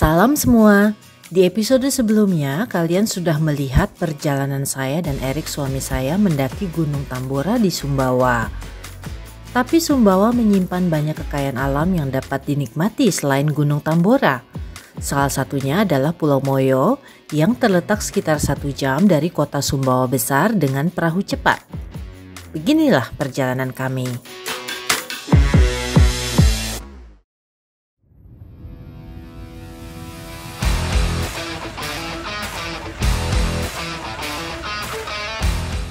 Salam semua. Di episode sebelumnya kalian sudah melihat perjalanan saya dan Erik suami saya mendaki Gunung Tambora di Sumbawa. Tapi Sumbawa menyimpan banyak kekayaan alam yang dapat dinikmati selain Gunung Tambora. Salah satunya adalah Pulau Moyo yang terletak sekitar 1 jam dari kota Sumbawa besar dengan perahu cepat. Beginilah perjalanan kami.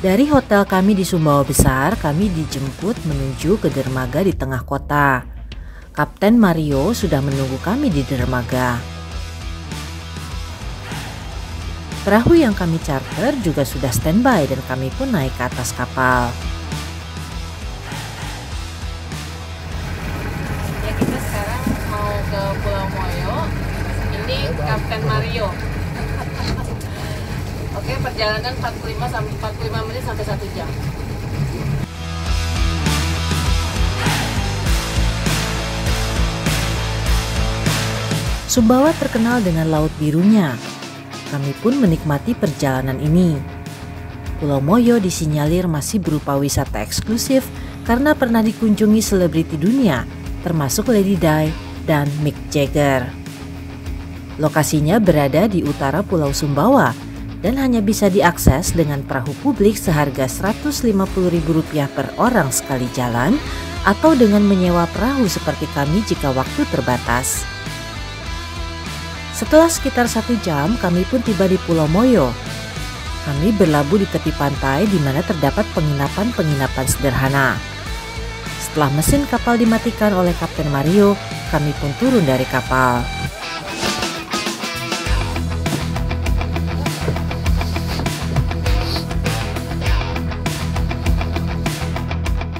Dari hotel kami di Sumbawa Besar, kami dijemput menuju ke dermaga di tengah kota. Kapten Mario sudah menunggu kami di dermaga. Perahu yang kami charter juga sudah standby dan kami pun naik ke atas kapal. Ya, kita sekarang mau ke Pulau Moyo. Ini Kapten Mario. Oke, perjalanan 45 menit sampai 1 jam. Sumbawa terkenal dengan laut birunya. Kami pun menikmati perjalanan ini. Pulau Moyo disinyalir masih berupa wisata eksklusif karena pernah dikunjungi selebriti dunia, termasuk Lady Di dan Mick Jagger. Lokasinya berada di utara Pulau Sumbawa dan hanya bisa diakses dengan perahu publik seharga Rp150.000 per orang sekali jalan atau dengan menyewa perahu seperti kami jika waktu terbatas. Setelah sekitar 1 jam, kami pun tiba di Pulau Moyo. Kami berlabuh di tepi pantai di mana terdapat penginapan-penginapan sederhana. Setelah mesin kapal dimatikan oleh Kapten Mario, kami pun turun dari kapal.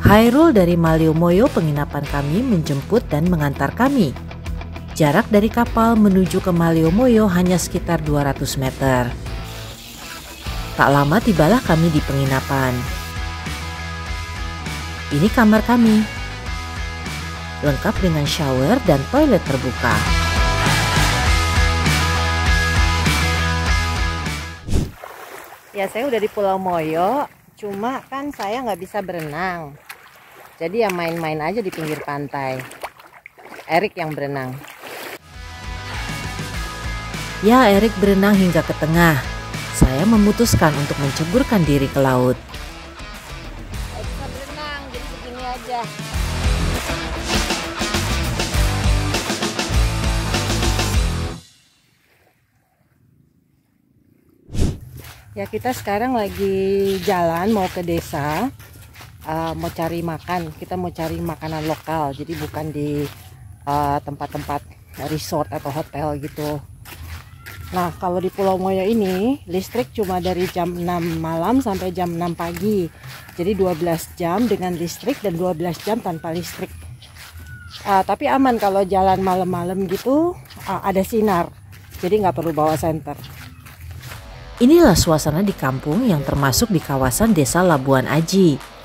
Hairul dari Malio Moyo penginapan kami menjemput dan mengantar kami. Jarak dari kapal menuju ke Malio Moyo hanya sekitar 200 meter. Tak lama tibalah kami di penginapan. Ini kamar kami, lengkap dengan shower dan toilet terbuka. Ya, saya udah di Pulau Moyo, cuma kan saya nggak bisa berenang. Jadi ya main-main aja di pinggir pantai. Erik yang berenang. Ya, Erik berenang hingga ke tengah. Saya memutuskan untuk menceburkan diri ke laut. Saya bisa berenang, jadi begini aja. Ya, kita sekarang lagi jalan mau ke desa. Mau cari makan, kita mau cari makanan lokal, jadi bukan di tempat-tempat resort atau hotel gitu. Nah, kalau di Pulau Moyo ini listrik cuma dari jam 6 malam sampai jam 6 pagi, jadi 12 jam dengan listrik dan 12 jam tanpa listrik. Tapi aman kalau jalan malam-malam gitu, ada sinar, jadi nggak perlu bawa senter. Inilah suasana di kampung yang termasuk di kawasan desa Labuan Aji.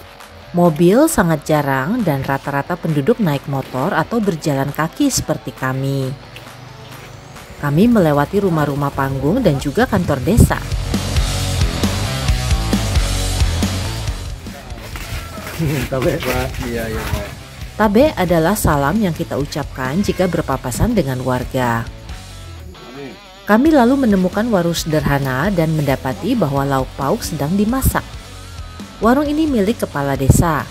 Mobil sangat jarang dan rata-rata penduduk naik motor atau berjalan kaki seperti kami. Kami melewati rumah-rumah panggung dan juga kantor desa. Tabe adalah salam yang kita ucapkan jika berpapasan dengan warga. Kami lalu menemukan warung sederhana dan mendapati bahwa lauk pauk sedang dimasak. Warung ini milik kepala desa.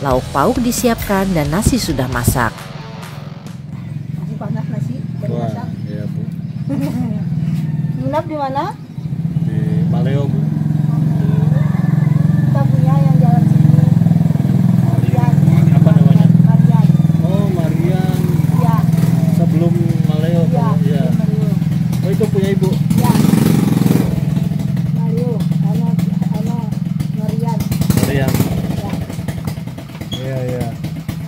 Lauk pauk disiapkan dan nasi sudah masak. Masih panas nasi dari masak. Iya, Bu. Nginap di mana? Di Maleo, Bu. Kita punya yang jalan sini. Marian. Apa namanya? Marian. Oh, Marian. Ya. Sebelum Maleo, Bu. Ya. Iya. Mario. Oh, itu punya Ibu. Ya. Mario. Ano Marian. Marian. Ya. Iya, iya.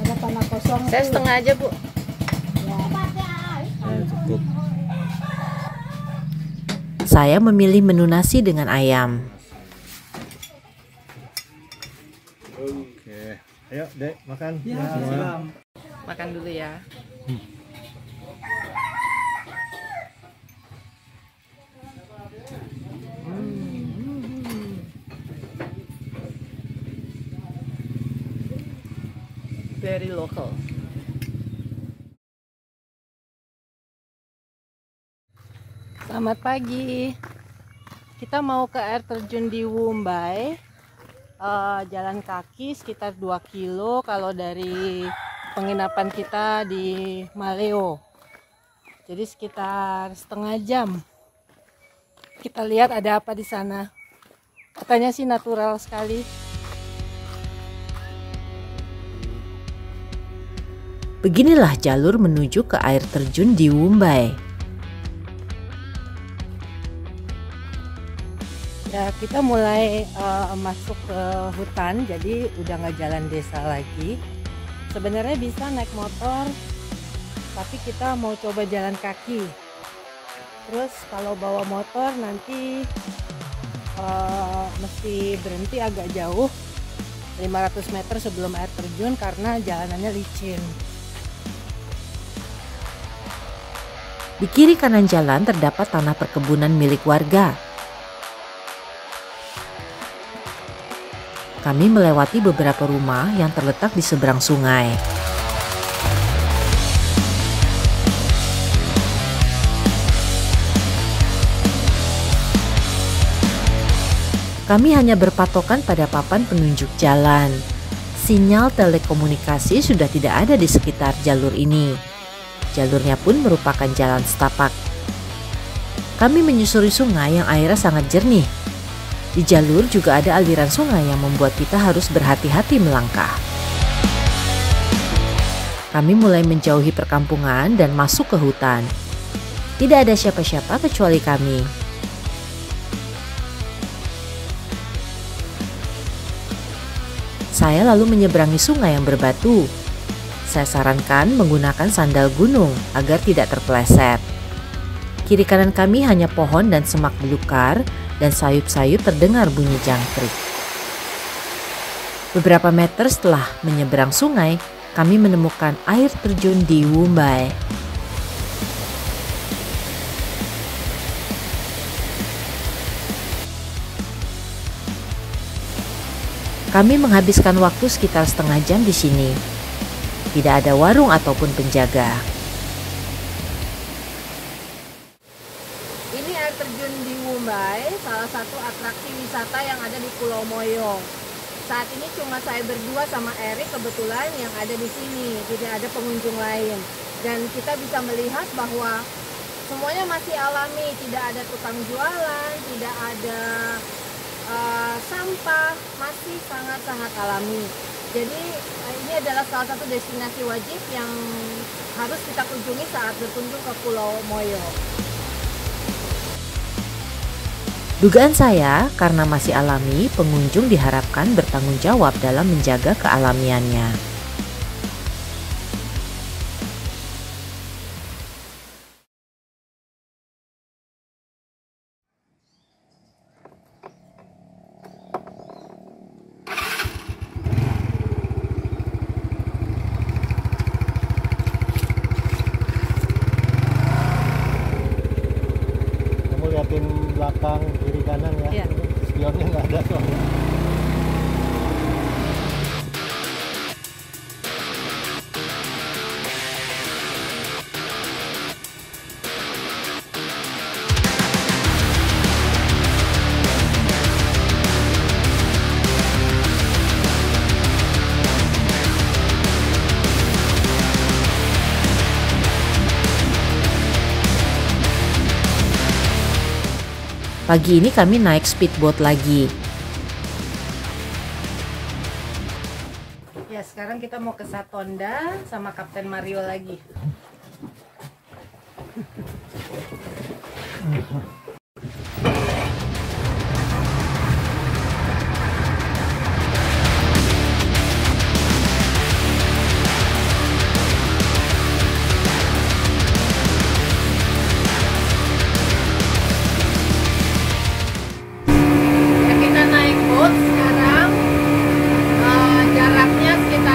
Ada tanah kosong. Saya tuh. setengah aja, Bu. Ya. Cukup. Saya memilih menu nasi dengan ayam. Ayo, Dek, makan. Ya, Semua. siap. Makan dulu ya. Very local. Selamat pagi. Kita mau ke air terjun di Wumbai. Jalan kaki sekitar 2 kilo kalau dari penginapan kita di Maleo. Jadi sekitar setengah jam. Kita lihat ada apa di sana. Katanya sih natural sekali. Beginilah jalur menuju ke air terjun di Wumbai. Ya, kita mulai masuk ke hutan, jadi udah nggak jalan desa lagi. Sebenarnya bisa naik motor, tapi kita mau coba jalan kaki. Terus kalau bawa motor nanti mesti berhenti agak jauh, 500 meter sebelum air terjun karena jalanannya licin. Di kiri kanan jalan terdapat tanah perkebunan milik warga. Kami melewati beberapa rumah yang terletak di seberang sungai. Kami hanya berpatokan pada papan penunjuk jalan. Sinyal telekomunikasi sudah tidak ada di sekitar jalur ini. Jalurnya pun merupakan jalan setapak. Kami menyusuri sungai yang airnya sangat jernih. Di jalur juga ada aliran sungai yang membuat kita harus berhati-hati melangkah. Kami mulai menjauhi perkampungan dan masuk ke hutan. Tidak ada siapa-siapa kecuali kami. Saya lalu menyeberangi sungai yang berbatu. Saya sarankan menggunakan sandal gunung agar tidak terpeleset. Kiri kanan kami hanya pohon dan semak belukar, dan sayup-sayup terdengar bunyi jangkrik. Beberapa meter setelah menyeberang sungai, kami menemukan air terjun di Wumbai. Kami menghabiskan waktu sekitar setengah jam di sini. Tidak ada warung ataupun penjaga. Ini air terjun di Wumbai, salah satu atraksi wisata yang ada di Pulau Moyo. Saat ini cuma saya berdua sama Erik kebetulan yang ada di sini, tidak ada pengunjung lain. Dan kita bisa melihat bahwa semuanya masih alami, tidak ada tukang jualan, tidak ada sampah, masih sangat-sangat alami. Jadi ini adalah salah satu destinasi wajib yang harus kita kunjungi saat berkunjung ke Pulau Moyo. Dugaan saya, karena masih alami, pengunjung diharapkan bertanggung jawab dalam menjaga kealamiannya. Liatin belakang kiri kanan ya. Iya. Spionnya nggak ada soalnya. Pagi ini kami naik speedboat lagi. Ya, sekarang kita mau ke Satonda sama Kapten Mario lagi. Ya, kita naik boat sekarang, jaraknya sekitar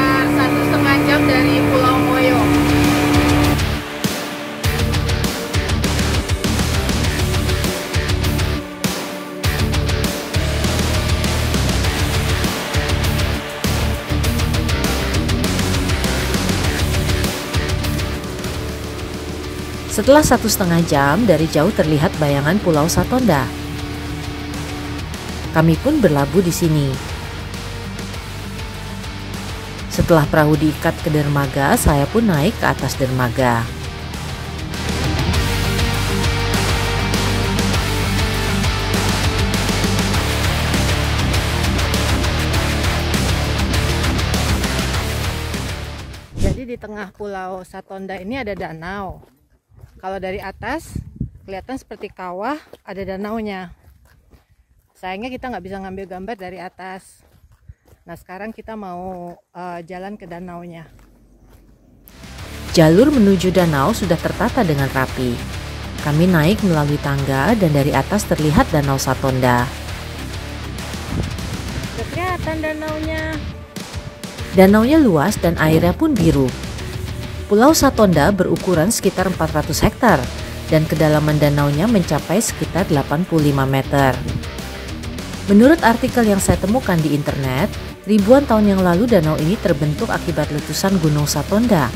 Setelah 1,5 jam, dari jauh terlihat bayangan Pulau Satonda. Kami pun berlabuh di sini. Setelah perahu diikat ke dermaga, saya pun naik ke atas dermaga. Jadi di tengah Pulau Satonda ini ada danau. Kalau dari atas kelihatan seperti kawah, ada danaunya. Sayangnya kita nggak bisa ngambil gambar dari atas. Nah, sekarang kita mau jalan ke danaunya. Jalur menuju danau sudah tertata dengan rapi. Kami naik melalui tangga dan dari atas terlihat Danau Satonda. Kelihatan danaunya. Danaunya luas dan airnya pun biru. Pulau Satonda berukuran sekitar 400 hektar dan kedalaman danaunya mencapai sekitar 85 meter. Menurut artikel yang saya temukan di internet, ribuan tahun yang lalu danau ini terbentuk akibat letusan Gunung Satonda.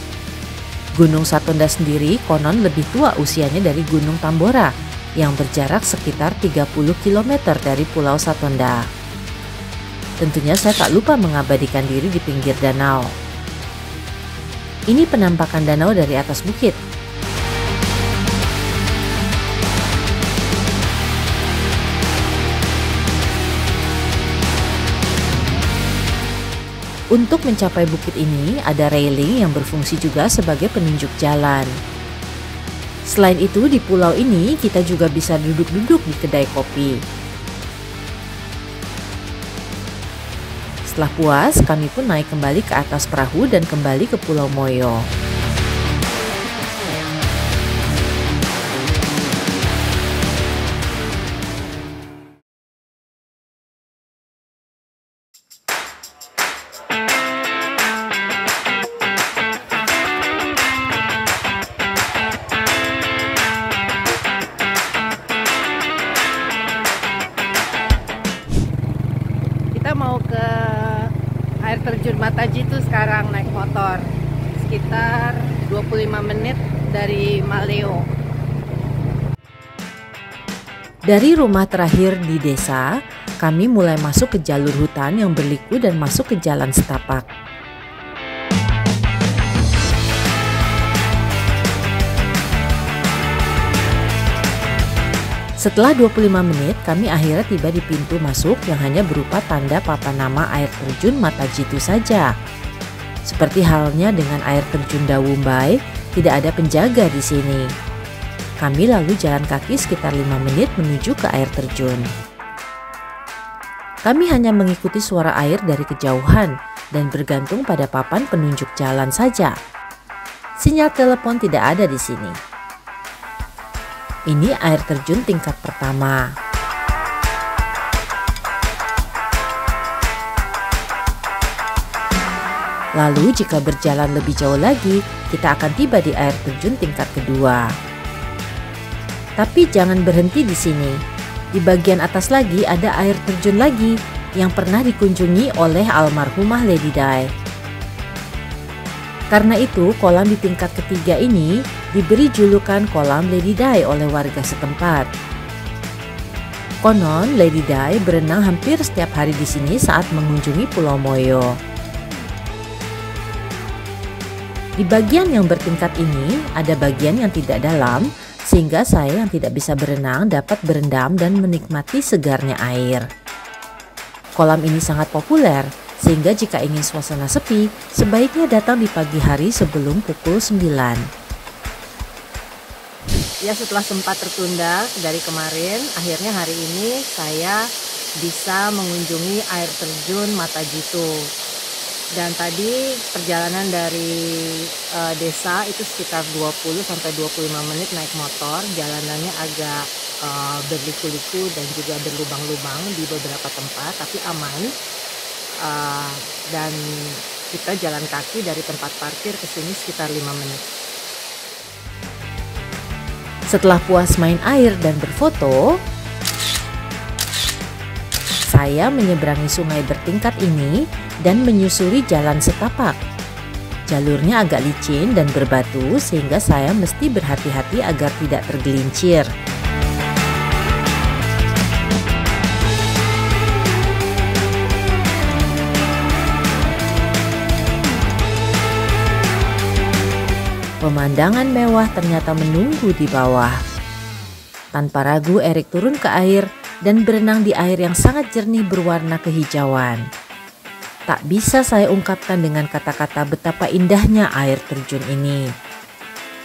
Gunung Satonda sendiri konon lebih tua usianya dari Gunung Tambora yang berjarak sekitar 30 km dari Pulau Satonda. Tentunya saya tak lupa mengabadikan diri di pinggir danau. Ini penampakan danau dari atas bukit. Untuk mencapai bukit ini ada railing yang berfungsi juga sebagai penunjuk jalan. Selain itu di pulau ini kita juga bisa duduk-duduk di kedai kopi. Setelah puas, kami pun naik kembali ke atas perahu dan kembali ke Pulau Moyo. Kita mau ke air terjun Matajitu sekarang naik motor. Sekitar 25 menit dari Maleo. Dari rumah terakhir di desa, kami mulai masuk ke jalur hutan yang berliku dan masuk ke jalan setapak. Setelah 25 menit, kami akhirnya tiba di pintu masuk yang hanya berupa tanda papan nama air terjun Matajitu saja. Seperti halnya dengan air terjun Dawumbai, tidak ada penjaga di sini. Kami lalu jalan kaki sekitar 5 menit menuju ke air terjun. Kami hanya mengikuti suara air dari kejauhan dan bergantung pada papan penunjuk jalan saja. Sinyal telepon tidak ada di sini. Ini air terjun tingkat pertama. Lalu jika berjalan lebih jauh lagi, kita akan tiba di air terjun tingkat kedua. Tapi jangan berhenti di sini. Di bagian atas lagi ada air terjun lagi yang pernah dikunjungi oleh almarhumah Lady Dai. Karena itu, kolam di tingkat ketiga ini diberi julukan kolam Lady Dai oleh warga setempat. Konon, Lady Dai berenang hampir setiap hari di sini saat mengunjungi Pulau Moyo. Di bagian yang bertingkat ini, ada bagian yang tidak dalam, sehingga saya yang tidak bisa berenang dapat berendam dan menikmati segarnya air. Kolam ini sangat populer, sehingga jika ingin suasana sepi, sebaiknya datang di pagi hari sebelum pukul 9. Ya, setelah sempat tertunda dari kemarin, akhirnya hari ini saya bisa mengunjungi air terjun Matajitu. Dan tadi perjalanan dari desa itu sekitar 20-25 menit naik motor. Jalanannya agak berliku-liku dan juga berlubang-lubang di beberapa tempat, tapi aman. Dan kita jalan kaki dari tempat parkir ke sini sekitar 5 menit. Setelah puas main air dan berfoto, saya menyeberangi sungai bertingkat ini dan menyusuri jalan setapak. Jalurnya agak licin dan berbatu sehingga saya mesti berhati-hati agar tidak tergelincir. Pemandangan mewah ternyata menunggu di bawah. Tanpa ragu Erik turun ke air dan berenang di air yang sangat jernih berwarna kehijauan. Tak bisa saya ungkapkan dengan kata-kata betapa indahnya air terjun ini.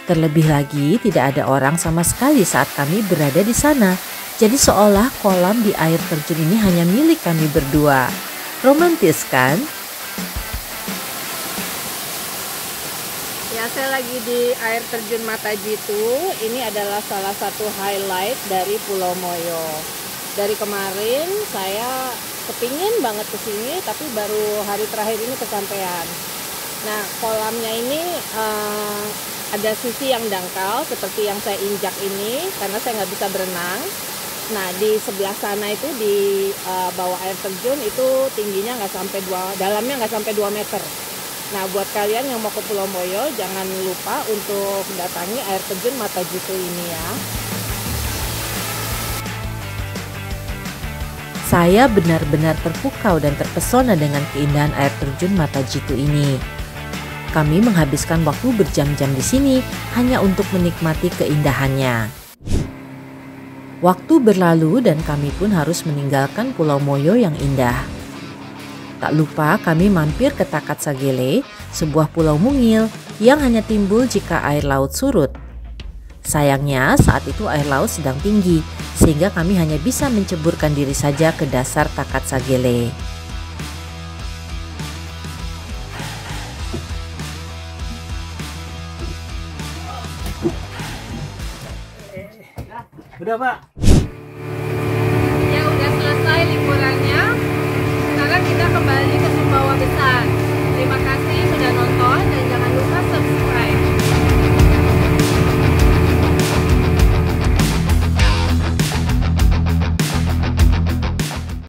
Terlebih lagi tidak ada orang sama sekali saat kami berada di sana. Jadi seolah kolam di air terjun ini hanya milik kami berdua. Romantis kan? Ya, saya lagi di air terjun Matajitu. Ini adalah salah satu highlight dari Pulau Moyo. Dari kemarin saya kepingin banget kesini, tapi baru hari terakhir ini kesampaian. Nah, kolamnya ini ada sisi yang dangkal seperti yang saya injak ini karena saya nggak bisa berenang. Nah, di sebelah sana itu di bawah air terjun itu tingginya dalamnya nggak sampai 2 meter. Nah, buat kalian yang mau ke Pulau Moyo jangan lupa untuk datangi air terjun Matajitu ini ya. Saya benar-benar terpukau dan terpesona dengan keindahan air terjun Matajitu ini. Kami menghabiskan waktu berjam-jam di sini hanya untuk menikmati keindahannya. Waktu berlalu dan kami pun harus meninggalkan Pulau Moyo yang indah. Tak lupa kami mampir ke Takat Sagele, sebuah pulau mungil yang hanya timbul jika air laut surut. Sayangnya saat itu air laut sedang tinggi, sehingga kami hanya bisa menceburkan diri saja ke dasar Takat Sagele. Udah Pak.